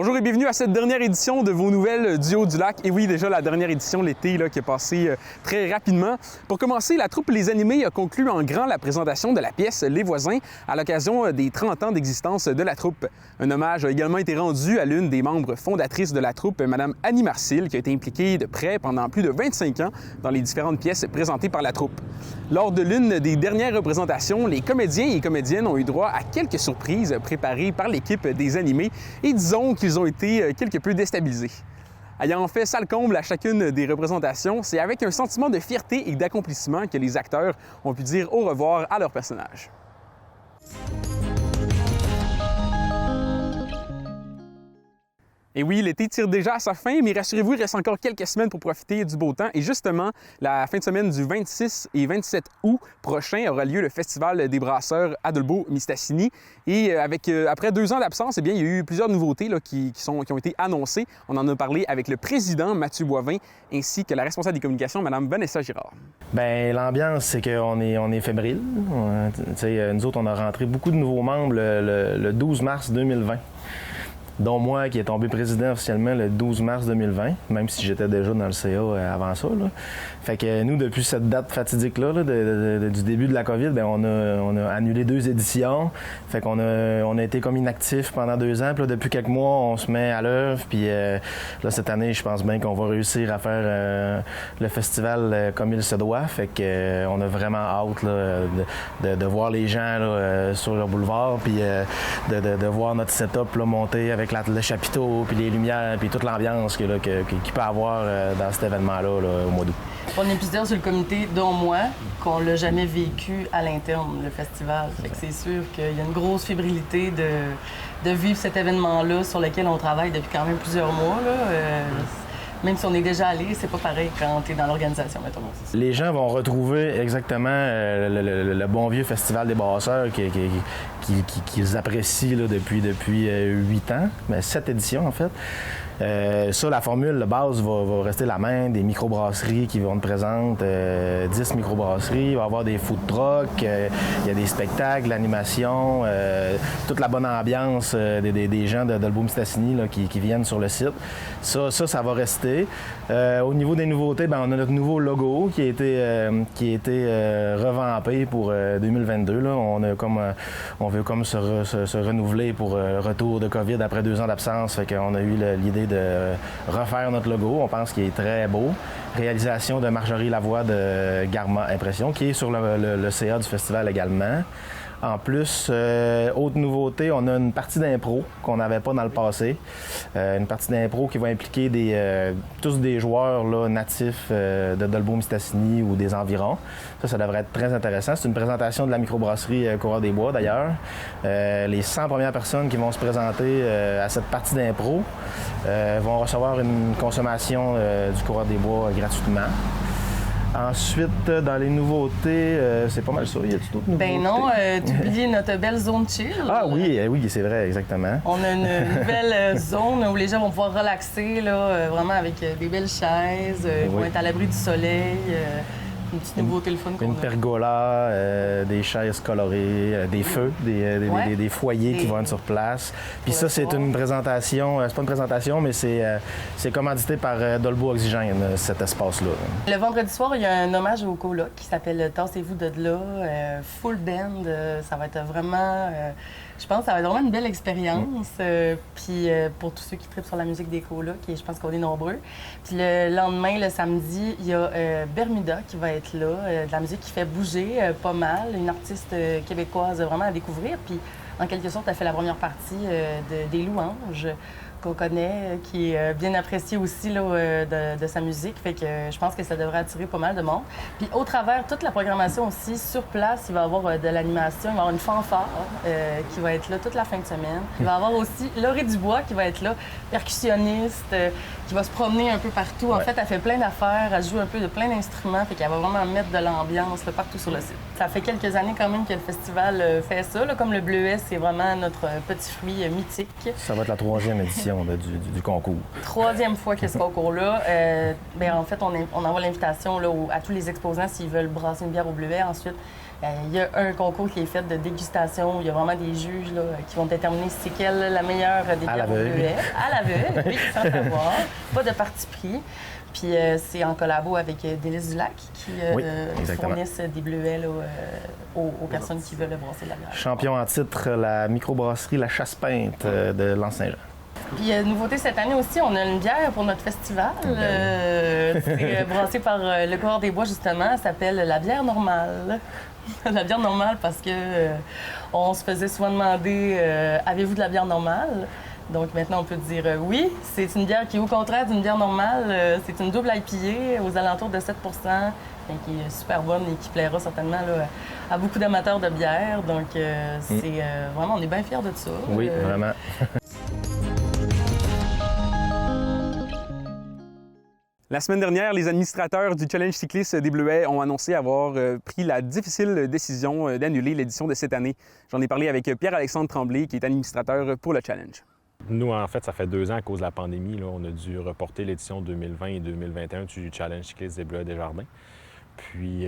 Bonjour et bienvenue à cette dernière édition de vos nouvelles du Haut-du-Lac. Et oui, déjà la dernière édition l'été qui est passée très rapidement. Pour commencer, la troupe Les Animés a conclu en grand la présentation de la pièce Les Voisins à l'occasion des 30 ans d'existence de la troupe. Un hommage a également été rendu à l'une des membres fondatrices de la troupe, Mme Annie Marcille, qui a été impliquée de près pendant plus de 25 ans dans les différentes pièces présentées par la troupe. Lors de l'une des dernières représentations, les comédiens et comédiennes ont eu droit à quelques surprises préparées par l'équipe des Animés et disons qu'ils ont été quelque peu déstabilisés. Ayant fait salle comble à chacune des représentations, c'est avec un sentiment de fierté et d'accomplissement que les acteurs ont pu dire au revoir à leurs personnages. Et oui, l'été tire déjà à sa fin, mais rassurez-vous, il reste encore quelques semaines pour profiter du beau temps. Et justement, la fin de semaine du 26 et 27 août prochain aura lieu le Festival des brasseurs Adolbeau-Mistassini. Et après 2 ans d'absence, eh bien, il y a eu plusieurs nouveautés qui ont été annoncées. On en a parlé avec le président Mathieu Boivin ainsi que la responsable des communications, Mme Vanessa Girard. Bien, l'ambiance, c'est qu'on est fébrile. Nous autres, on a rentré beaucoup de nouveaux membres le 12 mars 2020. Dont moi, qui est tombé président officiellement le 12 mars 2020, même si j'étais déjà dans le CA avant ça. Là. Fait que nous, depuis cette date fatidique-là, du début de la COVID, bien, on a annulé 2 éditions. Fait qu'on a été comme inactifs pendant 2 ans. Puis là, depuis quelques mois, on se met à l'œuvre. Puis là, cette année, je pense bien qu'on va réussir à faire le festival comme il se doit. Fait que on a vraiment hâte là, de voir les gens là, sur le boulevard, puis de voir notre setup là, monter avec le chapiteau, puis les lumières, puis toute l'ambiance qu'il peut avoir dans cet événement-là là, au mois d'août. On est plusieurs sur le comité, dont moi, qu'on l'a jamais vécu à l'interne, le festival. Fait que c'est sûr qu'il y a une grosse fébrilité de vivre cet événement-là sur lequel on travaille depuis quand même plusieurs mois. Là. Même si on est déjà allé, c'est pas pareil quand tu es dans l'organisation, mettons. Les gens vont retrouver exactement le bon vieux Festival des brasseurs qu'ils apprécient là, depuis 8 ans, mais 7 éditions en fait. Ça, la formule de base va rester la même, des microbrasseries qui vont être présentes, 10 microbrasseries, il va y avoir des food trucks, il y a des spectacles, l'animation, toute la bonne ambiance des gens d'Adolbeau-Mistassini qui viennent sur le site. Ça va rester. Au niveau des nouveautés, bien, on a notre nouveau logo qui a été revampé pour 2022. Là. On veut comme se renouveler pour retour de COVID après 2 ans d'absence. Fait qu'on a eu l'idée de refaire notre logo. On pense qu'il est très beau. Réalisation de Marjorie Lavoie de Garma Impression, qui est sur le CA du festival également. En plus, autre nouveauté, on a une partie d'impro qu'on n'avait pas dans le passé. Une partie d'impro qui va impliquer tous des joueurs là, natifs d'Adolbeau-Mistassini ou des environs. Ça devrait être très intéressant. C'est une présentation de la microbrasserie Coureur des Bois, d'ailleurs. Les 100 premières personnes qui vont se présenter à cette partie d'impro vont recevoir une consommation du Coureur des Bois gratuitement. Ensuite, dans les nouveautés, c'est pas mal ça. Y a-t-il d'autres nouveautés? Ben non, tu oublies notre belle zone chill. Ah oui, c'est vrai, exactement. On a une nouvelle zone où les gens vont pouvoir relaxer, là, vraiment avec des belles chaises, ils vont être à l'abri du soleil. Une petite nouveauté le fun qu'on a. Une pergola, des chaises colorées, des feux, des foyers qui vont être sur place. Puis ça, c'est une présentation, c'est pas une présentation, mais c'est commandité par Dolbo Oxygène, cet espace-là. Le vendredi soir, il y a un hommage au coloc qui s'appelle Tassez-vous de là, full band. Ça va être vraiment... je pense que ça va être vraiment une belle expérience. Puis pour tous ceux qui trippent sur la musique des colocs, et je pense qu'on est nombreux. Puis le lendemain, le samedi, il y a Bermuda qui va être là, de la musique qui fait bouger pas mal, une artiste québécoise vraiment à découvrir. Puis en quelque sorte, elle fait la première partie des louanges qu'on connaît, qui est bien apprécié aussi là, de sa musique. Fait que je pense que ça devrait attirer pas mal de monde. Puis au travers, toute la programmation aussi, sur place, il va y avoir de l'animation, il va y avoir une fanfare qui va être là toute la fin de semaine. Il va y avoir aussi Laurie Dubois qui va être là, percussionniste, qui qui va se promener un peu partout. En fait, elle fait plein d'affaires, elle joue un peu de plein d'instruments, fait qu'elle va vraiment mettre de l'ambiance là, partout sur le site. Ça fait quelques années quand même que le festival fait ça. Là, comme le Bleuet, c'est vraiment notre petit fruit mythique. Ça va être la 3e édition du concours. 3e fois qu'il y a ce concours-là. En fait, on envoie l'invitation là, à tous les exposants s'ils veulent brasser une bière au Bleuet. Ensuite, il y a un concours qui est fait de dégustation. Il y a vraiment des juges là, qui vont déterminer c'est quelle la meilleure des bières au Bleuet. À l'aveugle, oui, sans savoir. Pas de parti pris. Puis c'est en collabo avec Délices du Lac qui fournissent des bleuets là, aux personnes qui veulent brasser de la bière. Champion en titre, la microbrasserie La Chasse-Peinte de l'Anse-Saint-Jean. Puis, nouveauté cette année aussi, on a une bière pour notre festival. C'est brassé par le Coureur des Bois, justement. Elle s'appelle la bière normale. La bière normale parce que on se faisait souvent demander avez-vous de la bière normale? Donc maintenant, on peut dire oui. C'est une bière qui est au contraire d'une bière normale. C'est une double IPA aux alentours de 7 qui est super bonne et qui plaira certainement là, à beaucoup d'amateurs de bière. Donc, c'est vraiment, on est bien fiers de ça. Oui, vraiment. La semaine dernière, les administrateurs du Challenge cycliste des Bleuets ont annoncé avoir pris la difficile décision d'annuler l'édition de cette année. J'en ai parlé avec Pierre-Alexandre Tremblay, qui est administrateur pour le Challenge. Nous, en fait, ça fait 2 ans à cause de la pandémie. Là, on a dû reporter l'édition 2020 et 2021 du Challenge cycliste des Bleuets-Desjardins. Puis,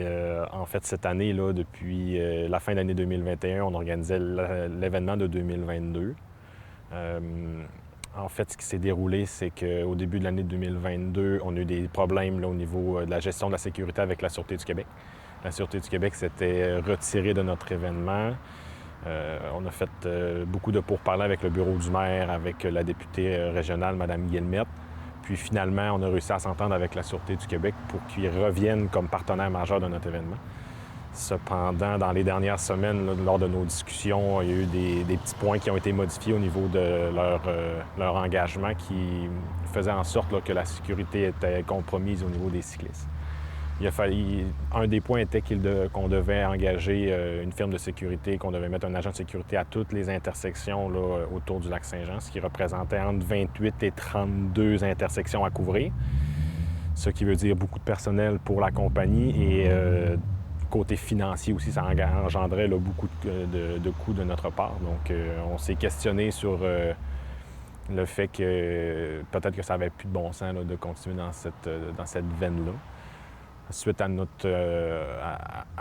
en fait, cette année, là, depuis la fin de l'année 2021, on organisait l'événement de 2022. En fait, ce qui s'est déroulé, c'est qu'au début de l'année 2022, on a eu des problèmes là, au niveau de la gestion de la sécurité avec la Sûreté du Québec. La Sûreté du Québec s'était retirée de notre événement. On a fait beaucoup de pourparlers avec le bureau du maire, avec la députée régionale, Mme Guillemette. Puis finalement, on a réussi à s'entendre avec la Sûreté du Québec pour qu'ils reviennent comme partenaire majeur de notre événement. Cependant, dans les dernières semaines, là, lors de nos discussions, il y a eu des petits points qui ont été modifiés au niveau de leur engagement qui faisaient en sorte là, que la sécurité était compromise au niveau des cyclistes. Un des points était qu'on devait engager une firme de sécurité, qu'on devait mettre un agent de sécurité à toutes les intersections là, autour du lac Saint-Jean, ce qui représentait entre 28 et 32 intersections à couvrir, ce qui veut dire beaucoup de personnel pour la compagnie et côté financier aussi, ça engendrait là, beaucoup de coûts de notre part. Donc, on s'est questionné sur le fait que peut-être que ça n'avait plus de bon sens là, de continuer dans cette veine-là. Suite à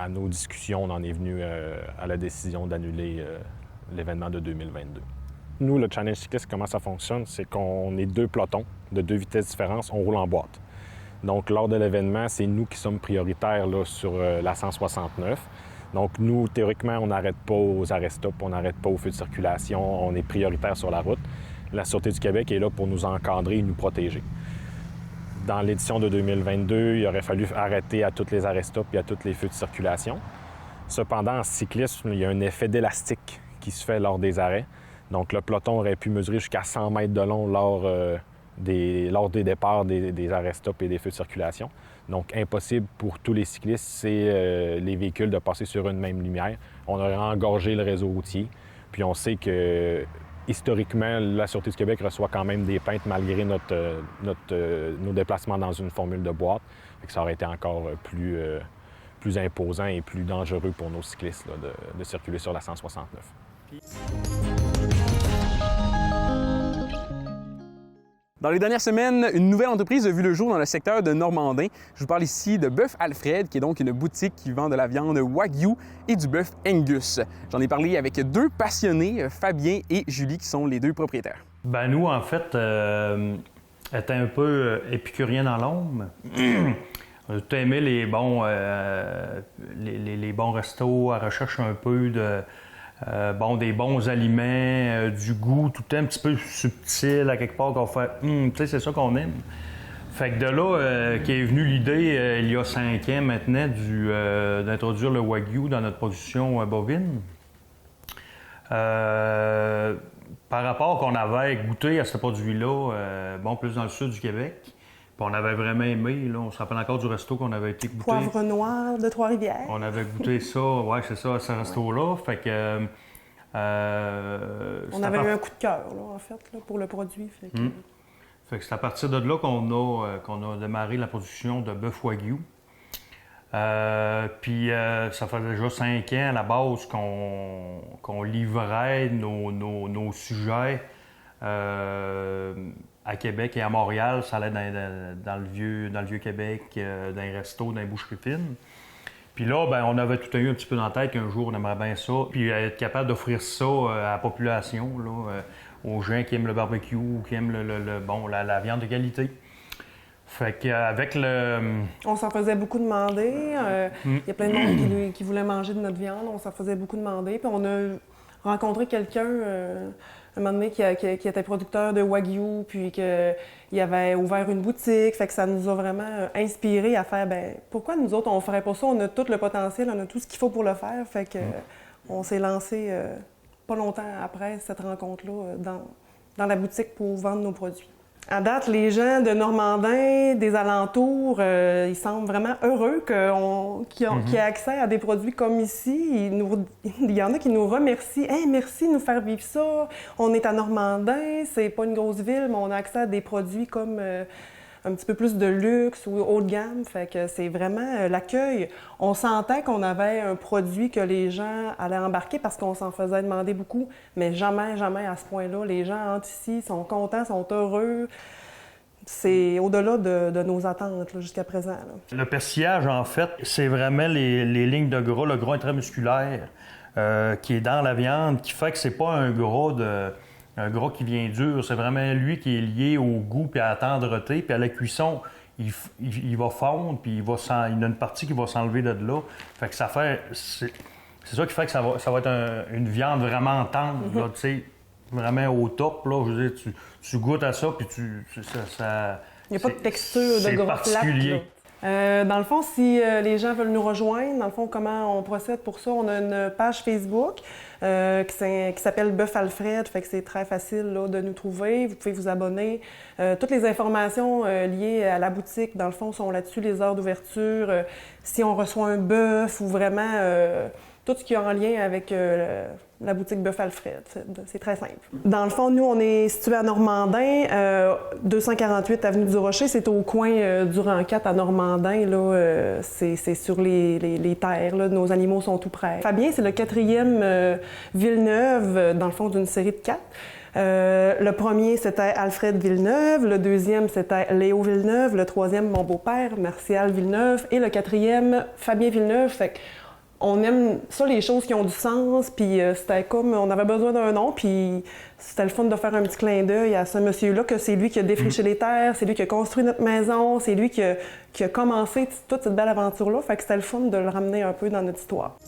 nos discussions, on en est venu à la décision d'annuler l'événement de 2022. Nous, le Challenge cycliste, comment ça fonctionne? C'est qu'on est 2 pelotons de 2 vitesses différentes, on roule en boîte. Donc, lors de l'événement, c'est nous qui sommes prioritaires là, sur la 169. Donc, nous, théoriquement, on n'arrête pas aux arrêts-stop, on n'arrête pas aux feux de circulation, on est prioritaire sur la route. La Sûreté du Québec est là pour nous encadrer et nous protéger. Dans l'édition de 2022, il aurait fallu arrêter à tous les arrêts-stop et à tous les feux de circulation. Cependant, en cyclisme, il y a un effet d'élastique qui se fait lors des arrêts. Donc, le peloton aurait pu mesurer jusqu'à 100 mètres de long lors des départs des arrêts-stop et des feux de circulation. Donc, impossible pour tous les cyclistes et les véhicules de passer sur une même lumière. On aurait engorgé le réseau routier. Puis on sait que, historiquement, la Sûreté du Québec reçoit quand même des plaintes malgré nos déplacements dans une formule de boîte. Fait que ça aurait été encore plus imposant et plus dangereux pour nos cyclistes là, de circuler sur la 169. Dans les dernières semaines, une nouvelle entreprise a vu le jour dans le secteur de Normandin. Je vous parle ici de Bœuf Alfred, qui est donc une boutique qui vend de la viande Wagyu et du bœuf Angus. J'en ai parlé avec 2 passionnés, Fabien et Julie, qui sont les 2 propriétaires. Ben nous, en fait, étant un peu épicurien dans l'ombre, on a tout aimé les bons restos, à recherche un peu de... des bons aliments, du goût, tout un petit peu subtil, à quelque part, qu'on fait tu sais, c'est ça qu'on aime. Fait que de là qu'est est venue l'idée, il y a 5 ans maintenant, d'introduire le Wagyu dans notre production bovine. Par rapport qu'on avait goûté à ce produit-là, plus dans le sud du Québec, puis on avait vraiment aimé, là, on se rappelle encore du resto qu'on avait été goûter. Poivre noir de Trois-Rivières. On avait goûté ça, ouais, c'est ça, à ce resto-là. Fait que. On avait eu un coup de cœur, là, en fait, là, pour le produit. Fait que c'est à partir de là qu'on a démarré la production de bœuf wagyu. Puis ça fait déjà 5 ans à la base qu'on livrait nos sujets à Québec et à Montréal. Ça allait dans le vieux Québec, dans les restos, dans les boucheries fines. Puis là, ben, on avait tout eu un petit peu dans la tête qu'un jour, on aimerait bien ça. Puis être capable d'offrir ça à la population, là, aux gens qui aiment le barbecue ou qui aiment la viande de qualité. Fait qu'avec le... On s'en faisait beaucoup demander. Il y a plein de monde qui voulait manger de notre viande. On s'en faisait beaucoup demander. Puis on a rencontré quelqu'un un moment donné qui était producteur de Wagyu, puis qu'il avait ouvert une boutique. Fait que ça nous a vraiment inspiré à faire, ben pourquoi nous autres, on ferait pas ça? On a tout le potentiel, on a tout ce qu'il faut pour le faire. Fait que on s'est lancé pas longtemps après cette rencontre-là dans la boutique pour vendre nos produits. À date, les gens de Normandin, des alentours, ils semblent vraiment heureux qu'ils aient accès à des produits comme ici. Il y en a qui nous remercient. Hey, merci de nous faire vivre ça. On est à Normandin, c'est pas une grosse ville, mais on a accès à des produits comme un petit peu plus de luxe ou haut de gamme. Fait que c'est vraiment l'accueil. On sentait qu'on avait un produit que les gens allaient embarquer parce qu'on s'en faisait demander beaucoup, mais jamais, jamais à ce point-là. Les gens entrent ici, sont contents, sont heureux. C'est au-delà de nos attentes jusqu'à présent. Là. Le persillage, en fait, c'est vraiment les lignes de gras, le gras intramusculaire qui est dans la viande, qui fait que c'est pas un gras qui vient dur, c'est vraiment lui qui est lié au goût puis à la tendreté, puis à la cuisson, il va fondre, puis il y a une partie qui va s'enlever de là. Fait que c'est ça qui fait que ça va être une viande vraiment tendre, là, tu sais, vraiment au top, là. Je veux dire, tu goûtes à ça, puis ça il n'y a pas de texture de gros particulier. Plate, dans le fond, si les gens veulent nous rejoindre, dans le fond, comment on procède pour ça? On a une page Facebook qui s'appelle Bœuf Alfred, fait que c'est très facile là, de nous trouver. Vous pouvez vous abonner. Toutes les informations liées à la boutique, dans le fond, sont là-dessus, les heures d'ouverture, si on reçoit un bœuf ou vraiment tout ce qui est en lien avec la boutique Bœuf Alfred. C'est très simple. Dans le fond, nous, on est situé à Normandin, 248 Avenue du Rocher. C'est au coin du rang 4 à Normandin. Là, c'est sur les terres. Là. Nos animaux sont tout près. Fabien, c'est le 4e Villeneuve, dans le fond, d'une série de 4. Le premier, c'était Alfred Villeneuve. Le deuxième, c'était Léo Villeneuve. Le troisième, mon beau-père, Martial Villeneuve. Et le 4e, Fabien Villeneuve. Fait on aime ça, les choses qui ont du sens, puis c'était comme, on avait besoin d'un nom, puis c'était le fun de faire un petit clin d'œil à ce monsieur-là, que c'est lui qui a défriché les terres, c'est lui qui a construit notre maison, c'est lui qui a commencé toute cette belle aventure-là, fait que c'était le fun de le ramener un peu dans notre histoire.